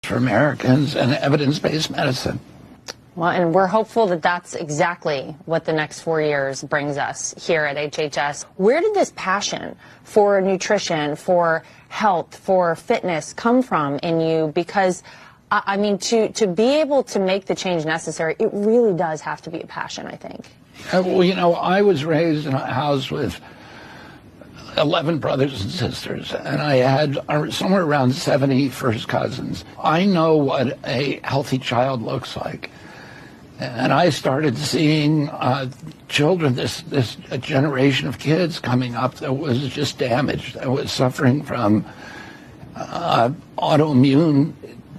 for Americans and evidence-based medicine. Well, and we're hopeful that that's exactly what the next 4 years brings us here at HHS. Where did this passion for nutrition, for health, for fitness come from in you? Because, I mean, to be able to make the change necessary, it really does have to be a passion, I think. Well, you know, I was raised in a house with 11 brothers and sisters, and I had somewhere around 70 first cousins. I know what a healthy child looks like. And I started seeing children, this generation of kids coming up that was just damaged, that was suffering from autoimmune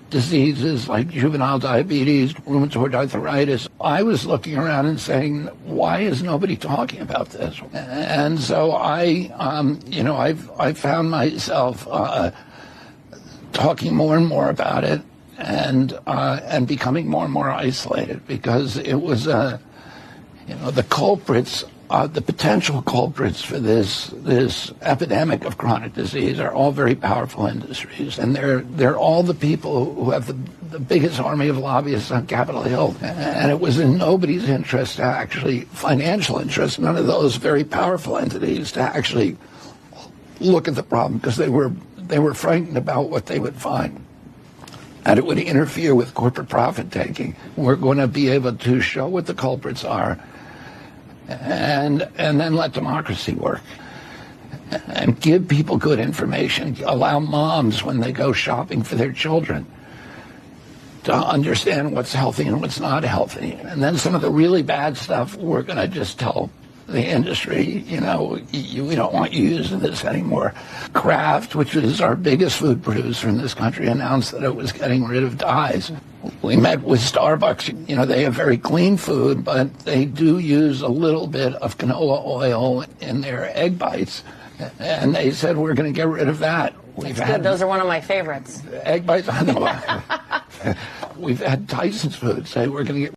diseases like juvenile diabetes, rheumatoid arthritis. I was looking around and saying, why is nobody talking about this? And so I found myself talking more and more about it, and becoming more and more isolated, because it was the culprits, the potential culprits for this epidemic of chronic disease are all very powerful industries, and they're all the people who have the biggest army of lobbyists on Capitol Hill. And it was in nobody's interest to actually, financial interest, none of those very powerful entities, to actually look at the problem, because they were frightened about what they would find. And it would interfere with corporate profit taking. We're going to be able to show what the culprits are, and then let democracy work, and give people good information. Allow moms, when they go shopping for their children, to understand what's healthy and what's not healthy. And then some of the really bad stuff, we're going to just tell the industry, we don't want you using this anymore. Kraft, which is our biggest food producer in this country, announced that it was getting rid of dyes. We met with Starbucks. They have very clean food, but they do use a little bit of canola oil in their egg bites. And they said, we're going to get rid of that. Those are one of my favorites. Egg bites? We've had Tyson's Food say we're going to get